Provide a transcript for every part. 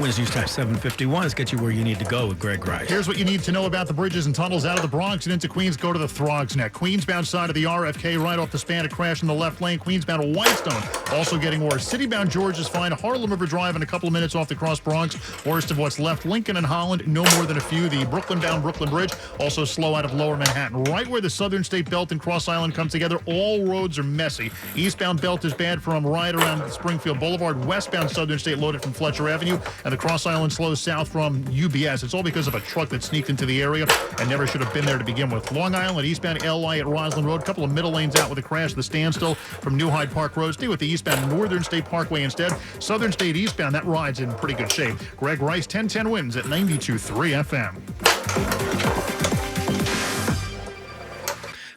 Twins News Time 751. Let's get you where you need to go with Greg Rice. Here's what you need to know about the bridges and tunnels out of the Bronx and into Queens. Go to the Throgs Neck. Queensbound side of the RFK, right off the span, a crash in the left lane. Queensbound to Whitestone, also getting worse. Citybound George is fine. Harlem River Drive in a couple of minutes off the Cross Bronx. Worst of what's left. Lincoln and Holland, no more than a few. The Brooklyn-bound Brooklyn Bridge, also slow out of Lower Manhattan. Right where the Southern State Belt and Cross Island come together, all roads are messy. Eastbound Belt is bad from right around Springfield Boulevard. Westbound Southern State loaded from Fletcher Avenue. And the Cross Island slows south from UBS. It's all because of a truck that sneaked into the area and never should have been there to begin with. Long Island, eastbound LI at Roslyn Road. A couple of middle lanes out with a crash. The standstill from New Hyde Park Road. Stay with the eastbound Northern State Parkway instead. Southern State eastbound, that ride's in pretty good shape. Greg Rice, 1010 wins at 92.3 FM.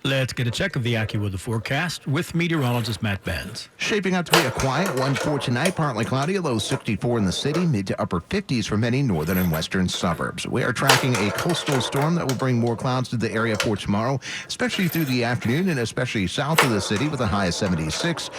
Let's get a check of the AccuWeather forecast with meteorologist Matt Benz. Shaping up to be a quiet one for tonight. Partly cloudy, a low 64 in the city, mid to upper 50s for many northern and western suburbs. We are tracking a coastal storm that will bring more clouds to the area for tomorrow, especially through the afternoon and especially south of the city with a high of 76.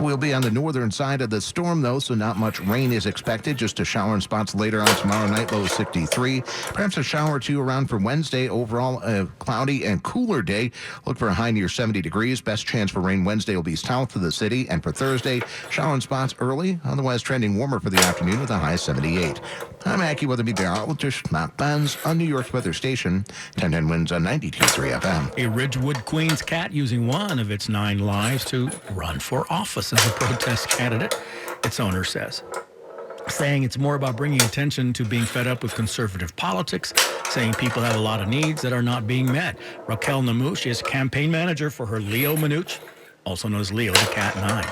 We'll be on the northern side of the storm, though, so not much rain is expected. Just a shower in spots later on tomorrow night, low 63. Perhaps a shower or two around for Wednesday. Overall, a cloudy and cooler day. Look for a high near 70 degrees. Best chance for rain Wednesday will be south of the city. And for Thursday, shower in spots early, otherwise trending warmer for the afternoon with a high of 78. I'm AccuWeather meteorologist Matt Benz on New York's weather station. 1010 wins on 92.3 FM. A Ridgewood, Queens cat using one of its 9 lives to run for office as a protest candidate, its owner says. Saying it's more about bringing attention to being fed up with conservative politics, saying people have a lot of needs that are not being met. Raquel Namouche is campaign manager for her Leo Manouche, also known as Leo the Cat 9.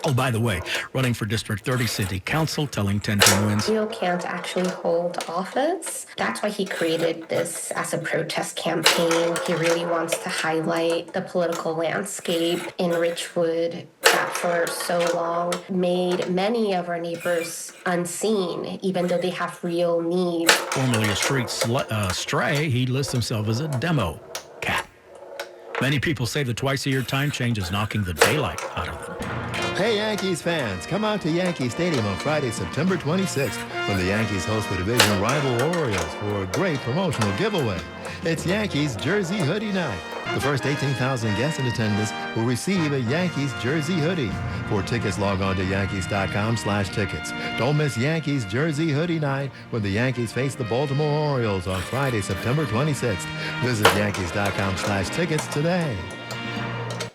Oh, by the way, running for District 30 City Council, telling 1010 wins. Leo can't actually hold office. That's why he created this as a protest campaign. He really wants to highlight the political landscape in Ridgewood that for so long made many of our neighbors unseen, even though they have real needs. Formerly a street stray, he lists himself as a demo cat. Many people say the twice-a-year time change is knocking the daylight out of them. Hey Yankees fans, come out to Yankee Stadium on Friday, September 26th when the Yankees host the division rival Orioles for a great promotional giveaway. It's Yankees Jersey Hoodie Night. The first 18,000 guests in attendance will receive a Yankees jersey hoodie. For tickets, log on to Yankees.com/tickets. Don't miss Yankees Jersey Hoodie Night when the Yankees face the Baltimore Orioles on Friday, September 26th. Visit Yankees.com/tickets today.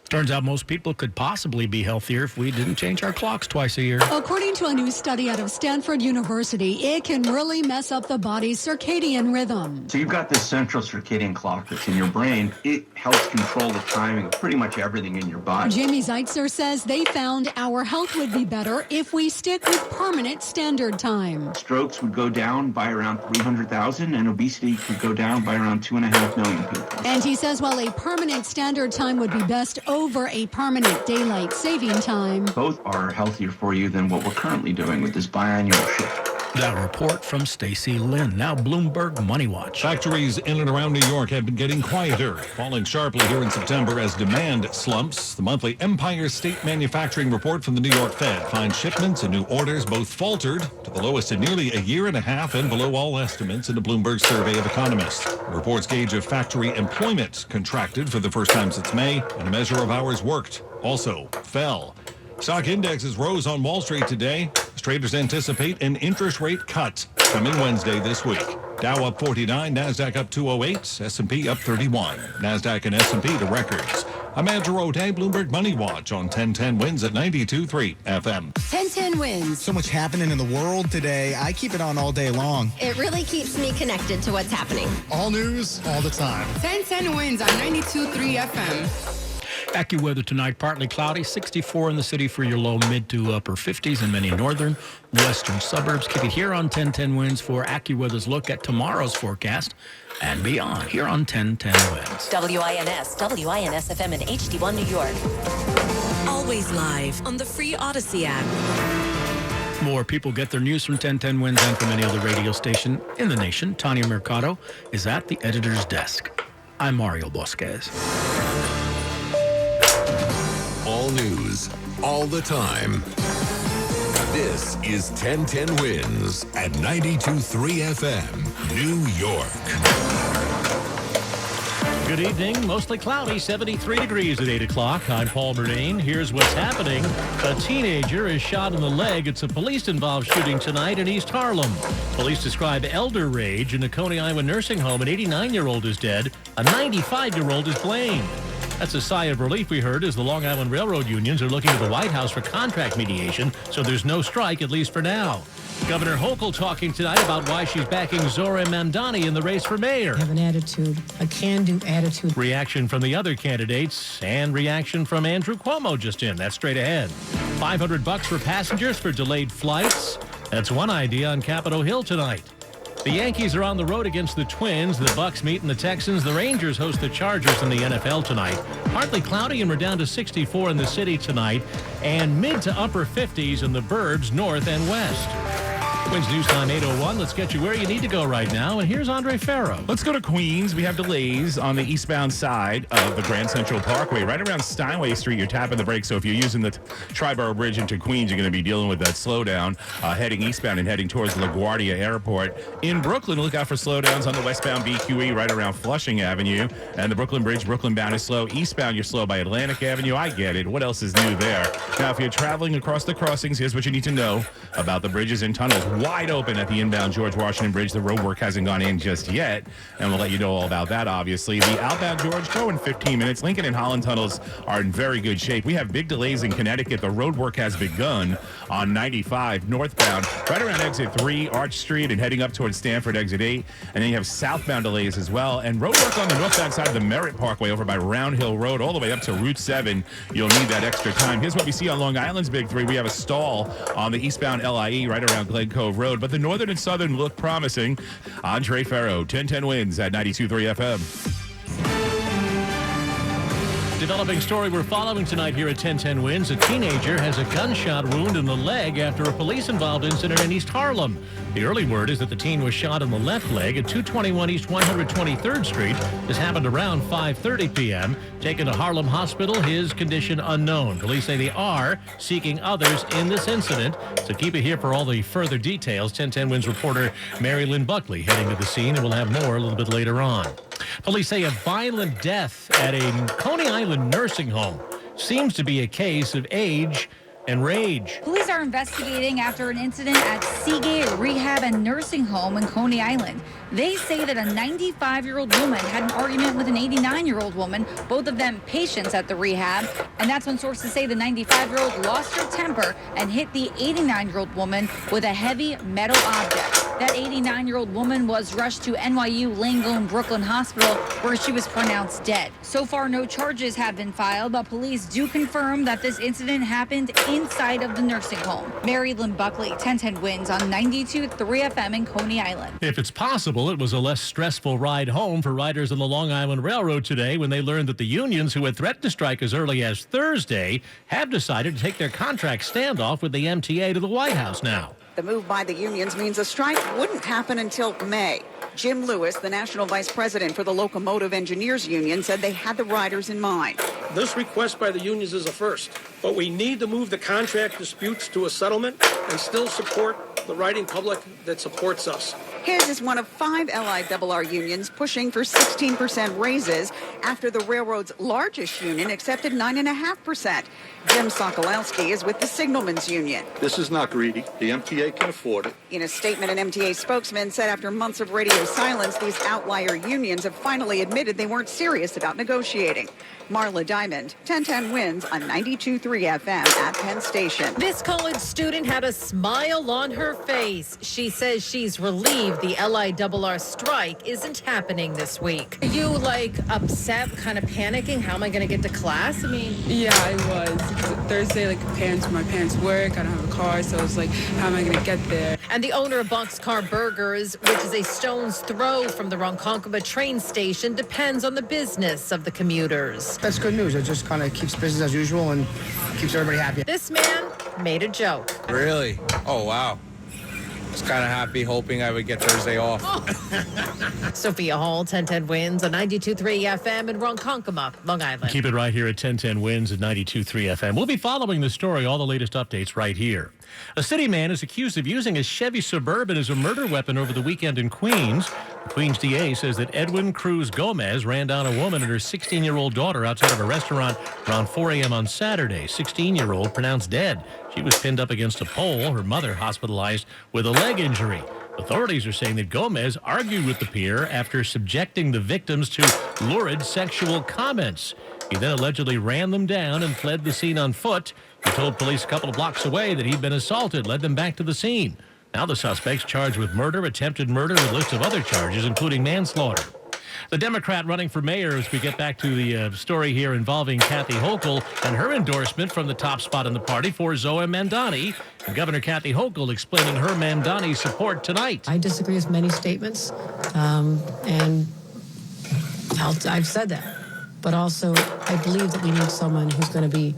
Turns out most people could possibly be healthier if we didn't change our clocks twice a year. According to a new study out of Stanford University, it can really mess up the body's circadian rhythm. So you've got this central circadian clock that's in your brain. It helps control the timing of pretty much everything in your body. Jamie Zeitzer says they found our health would be better if we stick with permanent standard time. Strokes would go down by around 300,000 and obesity could go down by around 2.5 million people. And he says while a permanent standard time would be best over a permanent daylight saving time, both are healthier for you than what we're currently doing with this biannual shift. That report from Stacy Lynn. Now Bloomberg Money Watch. Factories in and around New York have been getting quieter, falling sharply here in September as demand slumps. The monthly Empire State Manufacturing Report from the New York Fed finds shipments and new orders both faltered to the lowest in nearly a year and a half and below all estimates in a Bloomberg survey of economists. The report's gauge of factory employment contracted for the first time since May, and a measure of hours worked also fell. Stock indexes rose on Wall Street today as traders anticipate an interest rate cut coming Wednesday this week. Dow up 49, NASDAQ up 208, S&P up 31. NASDAQ and S&P to records. I'm Andrew O'Day, Bloomberg Money Watch on 1010 wins at 92.3 FM. 1010 wins. So much happening in the world today. I keep it on all day long. It really keeps me connected to what's happening. All news, all the time. 1010 wins on 92.3 FM. AccuWeather tonight, partly cloudy, 64 in the city for your low mid to upper 50s in many northern, western suburbs. Keep it here on 1010 Wins for AccuWeather's look at tomorrow's forecast and beyond here on 1010 Wins. WINS FM and HD1 New York. Always live on the free Odyssey app. More people get their news from 1010 Wins than from any other radio station in the nation. Tanya Mercado is at the editor's desk. I'm Mario Bosquez. All news, all the time. This is 1010 Wins at 92.3 FM, New York. Good evening. Mostly cloudy, 73 degrees at 8 o'clock. I'm Paul Murnane. Here's what's happening. A teenager is shot in the leg. It's a police-involved shooting tonight in East Harlem. Police describe elder rage in the Coney Island nursing home. An 89-year-old is dead. A 95-year-old is blamed. That's a sigh of relief we heard as the Long Island Railroad unions are looking to the White House for contract mediation, so there's no strike, at least for now. Governor Hochul talking tonight about why she's backing Zora Mandani in the race for mayor. I have an attitude, a can-do attitude. Reaction from the other candidates and reaction from Andrew Cuomo just in. That's straight ahead. $500 for passengers for delayed flights. That's one idea on Capitol Hill tonight. The Yankees are on the road against the Twins. The Bucks meeting the Texans. The Rangers host the Chargers in the NFL tonight. Partly cloudy, and we're down to 64 in the city tonight, and mid to upper 50s in the burbs north and west. Wins News Time 8:01. Let's get you where you need to go right now. And here's Andre Farrow. Let's go to Queens. We have delays on the eastbound side of the Grand Central Parkway. Right around Steinway Street, you're tapping the brakes. So if you're using the Triborough Bridge into Queens, you're going to be dealing with that slowdown heading eastbound and heading towards LaGuardia Airport. In Brooklyn, look out for slowdowns on the westbound BQE right around Flushing Avenue. And the Brooklyn Bridge, Brooklyn bound is slow. Eastbound, you're slow by Atlantic Avenue. I get it. What else is new there? Now, if you're traveling across the crossings, here's what you need to know about the bridges and tunnels. Wide open at the inbound George Washington Bridge. The road work hasn't gone in just yet, and we'll let you know all about that, obviously. The outbound George, go in 15 minutes. Lincoln and Holland tunnels are in very good shape. We have big delays in Connecticut. The road work has begun on 95 northbound, right around exit 3, Arch Street, and heading up towards Stanford, exit 8. And then you have southbound delays as well. And road work on the northbound side of the Merritt Parkway over by Round Hill Road, all the way up to Route 7. You'll need that extra time. Here's what we see on Long Island's Big 3. We have a stall on the eastbound LIE right around Glen Cove Road, but the northern and southern look promising. Andre Farrow, 1010 Wins at 92.3 FM. Developing story we're following tonight here at 1010 Wins. A teenager has a gunshot wound in the leg after a police-involved incident in East Harlem. The early word is that the teen was shot in the left leg at 221 East 123rd Street. This happened around 5:30 p.m. Taken to Harlem Hospital, his condition unknown. Police say they are seeking others in this incident. So keep it here for all the further details. 1010 Wins reporter Mary Lynn Buckley heading to the scene, and we'll have more a little bit later on. Police say a violent death at a Coney Island nursing home seems to be a case of age and rage. Police are investigating after an incident at Seagate Rehab and Nursing Home in Coney Island. They say that a 95-year-old woman had an argument with an 89-year-old woman, both of them patients at the rehab. And that's when sources say the 95-year-old lost her temper and hit the 89-year-old woman with a heavy metal object. That 89-year-old woman was rushed to NYU Langone Brooklyn Hospital, where she was pronounced dead. So far, no charges have been filed, but police do confirm that this incident happened inside of the nursing home. Mary Lynn Buckley, 1010 Wins on 92.3 FM in Coney Island. If it's possible, it was a less stressful ride home for riders on the Long Island Railroad today when they learned that the unions, who had threatened to strike as early as Thursday, have decided to take their contract standoff with the MTA to the White House now. The move by the unions means a strike wouldn't happen until May. Jim Lewis, the national vice president for the Locomotive Engineers Union, said they had the riders in mind. This request by the unions is a first, but we need to move the contract disputes to a settlement and still support the riding public that supports us. His is one of 5 LIRR unions pushing for 16% raises after the railroad's largest union accepted 9.5%. Jim Sokolowski is with the Signalmen's Union. This is not greedy. The MTA can afford it. In a statement, an MTA spokesman said after months of radio silence, these outlier unions have finally admitted they weren't serious about negotiating. Marla Diamond, 1010 Wins on 92.3 FM at Penn Station. This college student had a smile on her face. She says she's relieved the LIRR strike isn't happening this week. Are you, upset, kind of panicking? How am I going to get to class? Yeah, I was. Thursday, my parents work. I don't have a car, so it's how am I going to get there? And the owner of Boxcar Burgers, which is a stone's throw from the Ronkonkoma train station, depends on the business of the commuters. That's good news. It just kind of keeps business as usual and keeps everybody happy. This man made a joke. Really? Oh, wow. was kind of happy, hoping I would get Thursday off. Sophia Hall, 1010 Wins on 92.3 FM in Ronkonkoma, Long Island. Keep it right here at 1010 Wins at 92.3 FM. We'll be following the story, all the latest updates right here. A city man is accused of using a Chevy Suburban as a murder weapon over the weekend in Queens. The Queens DA says that Edwin Cruz Gomez ran down a woman and her 16-year-old daughter outside of a restaurant around 4 a.m. on Saturday. 16-year-old pronounced dead. She was pinned up against a pole, her mother hospitalized with a leg injury. Authorities are saying that Gomez argued with the peer after subjecting the victims to lurid sexual comments. He then allegedly ran them down and fled the scene on foot. He told police a couple of blocks away that he'd been assaulted, led them back to the scene. Now the suspect's charged with murder, attempted murder, and a list of other charges, including manslaughter. The Democrat running for mayor, as we get back to the story here involving Kathy Hochul and her endorsement from the top spot in the party for Zoe Mandani. And Governor Kathy Hochul explaining her Mandani support tonight. I disagree with many statements, and I've said that. But also, I believe that we need someone who's going to be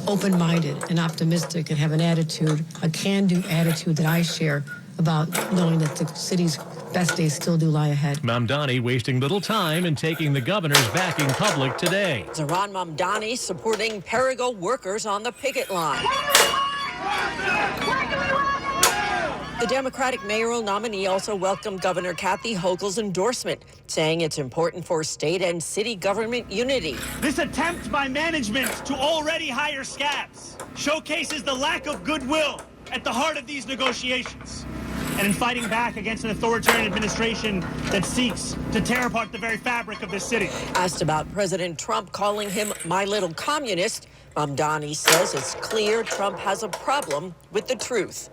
open-minded and optimistic and have an attitude, a can-do attitude that I share about knowing that the city's best days still do lie ahead. Mamdani wasting little time in taking the governor's backing public today. Zohran Mamdani supporting Perigo workers on the picket line. The Democratic mayoral nominee also welcomed Governor Kathy Hochul's endorsement, saying it's important for state and city government unity. This attempt by management to already hire scabs showcases the lack of goodwill at the heart of these negotiations. And in fighting back against an authoritarian administration that seeks to tear apart the very fabric of this city. Asked about President Trump calling him my little communist, Mamdani says it's clear Trump has a problem with the truth.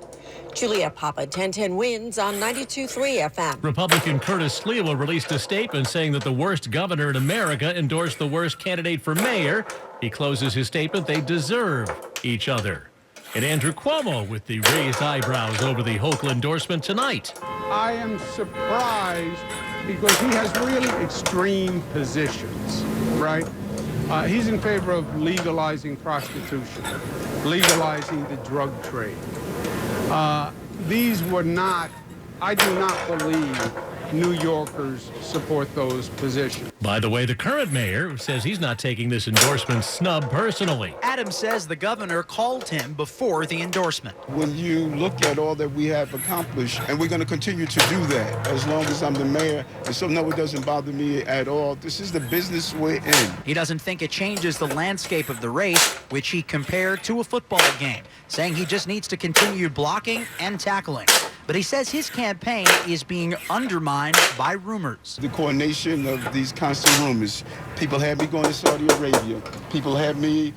Julia Papa, 1010 Wins on 92.3 FM. Republican Curtis Sliwa released a statement saying that the worst governor in America endorsed the worst candidate for mayor. He closes his statement, they deserve each other. And Andrew Cuomo with the raised eyebrows over the Hochul endorsement tonight. I am surprised because he has really extreme positions, right? He's in favor of legalizing prostitution, legalizing the drug trade. These were not, I do not believe New Yorkers support those positions. By the way, the current mayor says he's not taking this endorsement snub personally. Adams says the governor called him before the endorsement. When you look at all that we have accomplished, and we're going to continue to do that as long as I'm the mayor, and so no, it doesn't bother me at all. This is the business we're in. He doesn't think it changes the landscape of the race, which he compared to a football game, saying he just needs to continue blocking and tackling. But he says his campaign is being undermined by rumors. The coordination of these constant rumors. People had me going to Saudi Arabia. People had me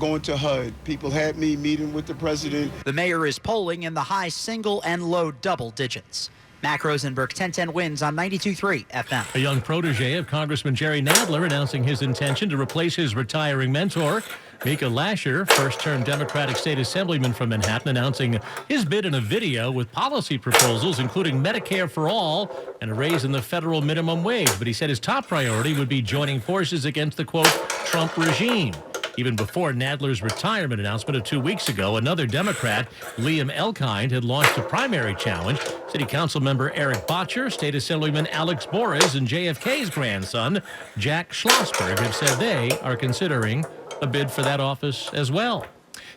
going to HUD. People had me meeting with the president. The mayor is polling in the high single and low double digits. Mac Rosenberg, 1010 Wins on 92.3 FM. A young protege of Congressman Jerry Nadler announcing his intention to replace his retiring mentor. Mika Lasher, first-term Democratic State Assemblyman from Manhattan, announcing his bid in a video with policy proposals, including Medicare for all and a raise in the federal minimum wage. But he said his top priority would be joining forces against the, quote, Trump regime. Even before Nadler's retirement announcement of 2 weeks ago, another Democrat, Liam Elkind, had launched a primary challenge. City Council member Eric Botcher, State Assemblyman Alex Boris, and JFK's grandson, Jack Schlossberg, have said they are considering a bid for that office as well.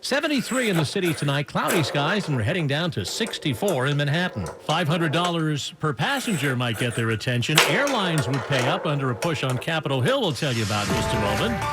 73 in the city tonight, cloudy skies, and we're heading down to 64 in Manhattan. $500 per passenger might get their attention. Airlines would pay up under a push on Capitol Hill. We'll tell you about in just a moment.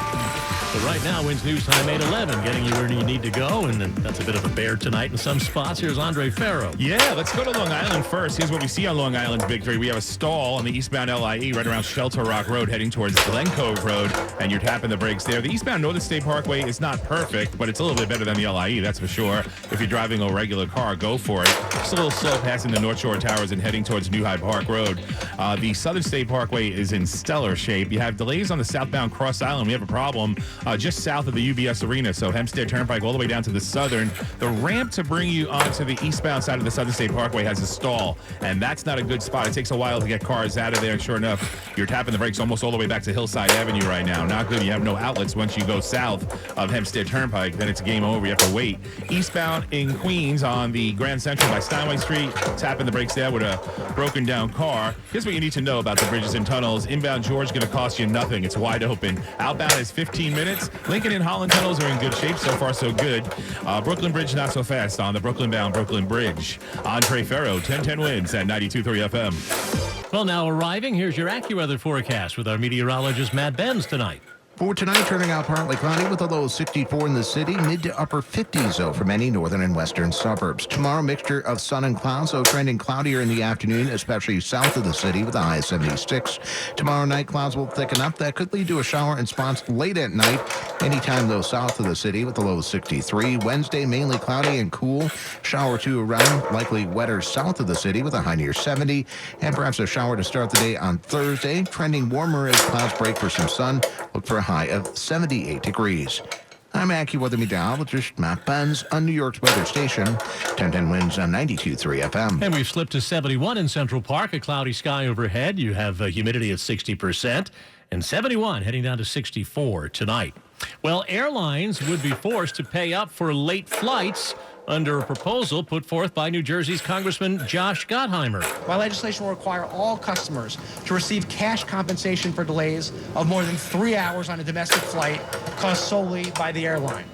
But right now, Wins News Time 8:11, getting you where you need to go, and that's a bit of a bear tonight in some spots. Here's Andre Farrow. Yeah, let's go to Long Island first. Here's what we see on Long Island's Big Three. We have a stall on the eastbound LIE right around Shelter Rock Road heading towards Glen Cove Road, and you're tapping the brakes there. The eastbound Northern State Parkway is not perfect, but it's a little bit better than the LIE, that's for sure. If you're driving a regular car, go for it. Just a little slow passing the North Shore Towers and heading towards New Hyde Park Road. The Southern State Parkway is in stellar shape. You have delays on the southbound Cross Island. We have a problem just south of the UBS Arena, so Hempstead Turnpike all the way down to the southern. The ramp to bring you onto the eastbound side of the Southern State Parkway has a stall, and that's not a good spot. It takes a while to get cars out of there, and sure enough, you're tapping the brakes almost all the way back to Hillside Avenue right now. Not good. You have no outlets once you go south of Hempstead Turnpike. Then it's game over. You have to wait. Eastbound in Queens on the Grand Central by Steinway Street, tapping the brakes there with a broken down car. Here's what you need to know about the bridges and tunnels. Inbound George going to cost you nothing. It's wide open. Outbound is 15 minutes. Lincoln and Holland tunnels are in good shape. So far, so good. Brooklyn Bridge not so fast on the Brooklyn-bound Brooklyn Bridge. Andre Ferro, 1010 wins at 92.3 FM. Well, now arriving, here's your AccuWeather forecast with our meteorologist Matt Benz tonight. For tonight, turning out partly cloudy with a low of 64 in the city, mid to upper 50s, though, for many northern and western suburbs. Tomorrow, mixture of sun and clouds, though trending cloudier in the afternoon, especially south of the city with a high of 76. Tomorrow night, clouds will thicken up. That could lead to a shower in spots late at night. Anytime, though, south of the city with a low of 63. Wednesday, mainly cloudy and cool. Shower or two around, likely wetter south of the city with a high near 70. And perhaps a shower to start the day on Thursday. Trending warmer as clouds break for some sun. Look for a high of 78 degrees. I'm AccuWeather meteorologist Matt Benz on New York's weather station. 1010 wins on 92.3 FM. And we've slipped to 71 in Central Park, a cloudy sky overhead. You have humidity at 60%, and 71 heading down to 64 tonight. Well, airlines would be forced to pay up for late flights under a proposal put forth by New Jersey's Congressman Josh Gottheimer. My legislation will require all customers to receive cash compensation for delays of more than 3 hours on a domestic flight caused solely by the airline.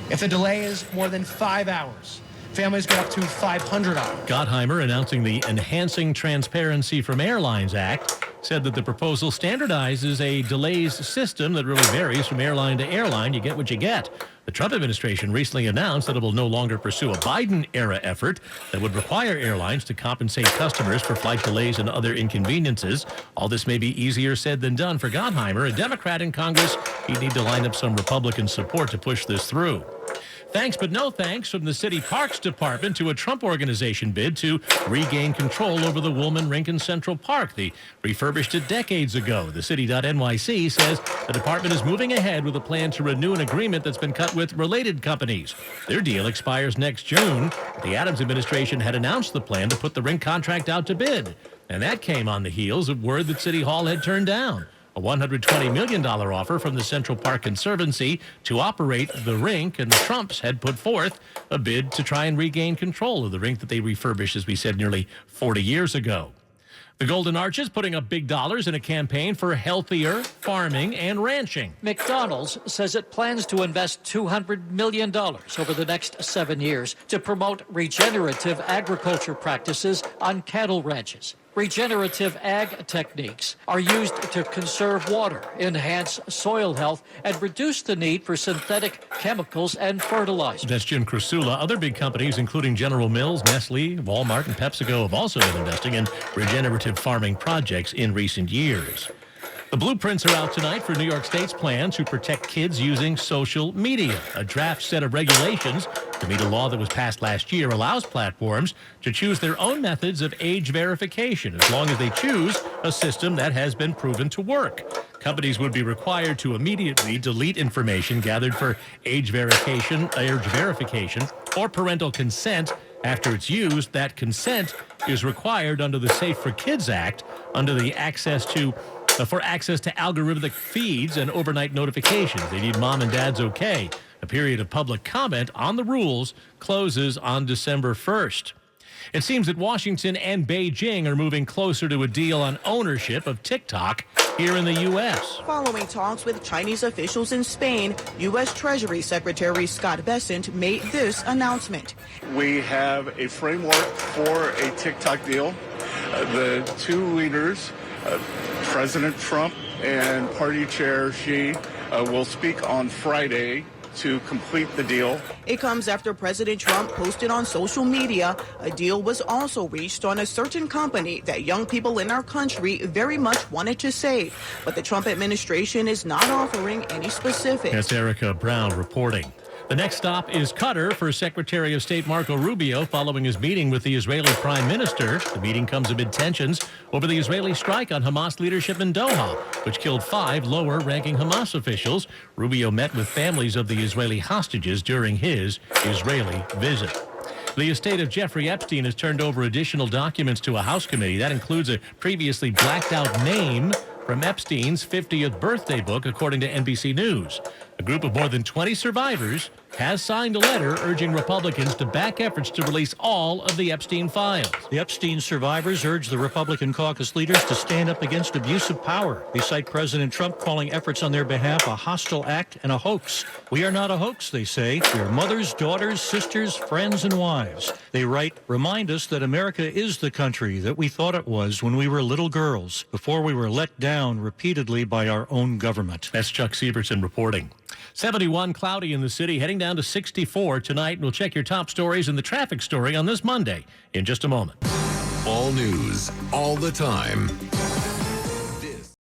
If the delay is more than 5 hours, families get up to $500. Gottheimer, announcing the Enhancing Transparency from Airlines Act, said that the proposal standardizes a delays system that really varies from airline to airline. You get what you get. The Trump administration recently announced that it will no longer pursue a Biden-era effort that would require airlines to compensate customers for flight delays and other inconveniences. All this may be easier said than done for Gottheimer, a Democrat in Congress. He'd need to line up some Republican support to push this through. Thanks but no thanks from the City Parks Department to a Trump Organization bid to regain control over the Woolman Rink in Central Park. They refurbished it decades ago. The City.NYC says the department is moving ahead with a plan to renew an agreement that's been cut with related companies. Their deal expires next June. The Adams administration had announced the plan to put the rink contract out to bid, and that came on the heels of word that City Hall had turned down a $120 million offer from the Central Park Conservancy to operate the rink, and the Trumps had put forth a bid to try and regain control of the rink that they refurbished, as we said, nearly 40 years ago. The Golden Arches putting up big dollars in a campaign for healthier farming and ranching. McDonald's says it plans to invest $200 million over the next 7 years to promote regenerative agriculture practices on cattle ranches. Regenerative ag techniques are used to conserve water, enhance soil health, and reduce the need for synthetic chemicals and fertilizers. That's Jim Krasula. Other big companies, including General Mills, Nestle, Walmart, and PepsiCo, have also been investing in regenerative farming projects in recent years. The blueprints are out tonight for New York State's plan to protect kids using social media. A draft set of regulations to meet a law that was passed last year allows platforms to choose their own methods of age verification as long as they choose a system that has been proven to work. Companies would be required to immediately delete information gathered for age verification, or parental consent after it's used. That consent is required under the Safe for Kids Act, under the for access to algorithmic feeds and overnight notifications. They need mom and dad's okay. A period of public comment on the rules closes on December 1st. It seems that Washington and Beijing are moving closer to a deal on ownership of TikTok here in the U.S. Following talks with Chinese officials in Spain, U.S. Treasury Secretary Scott Bessent made this announcement. We have a framework for a TikTok deal. The two leaders, President Trump and Party Chair Xi, will speak on Friday to complete the deal. It comes after President Trump posted on social media a deal was also reached on a certain company that young people in our country very much wanted to save, but the Trump administration is not offering any specifics. That's Erica Brown reporting. The next stop is Qatar for Secretary of State Marco Rubio following his meeting with the Israeli Prime Minister. The meeting comes amid tensions over the Israeli strike on Hamas leadership in Doha, which killed 5 lower-ranking Hamas officials. Rubio met with families of the Israeli hostages during his Israeli visit. The estate of Jeffrey Epstein has turned over additional documents to a House committee. That includes a previously blacked-out name from Epstein's 50th birthday book, according to NBC News. A group of more than 20 survivors has signed a letter urging Republicans to back efforts to release all of the Epstein files. The Epstein survivors urge the Republican caucus leaders to stand up against abuse of power. They cite President Trump calling efforts on their behalf a hostile act and a hoax. We are not a hoax, they say. We are mothers, daughters, sisters, friends, and wives. They write, remind us that America is the country that we thought it was when we were little girls, before we were let down repeatedly by our own government. That's Chuck Sievertson reporting. 71 cloudy in the city, heading down to 64 tonight. We'll check your top stories and the traffic story on this Monday in just a moment. All news, all the time.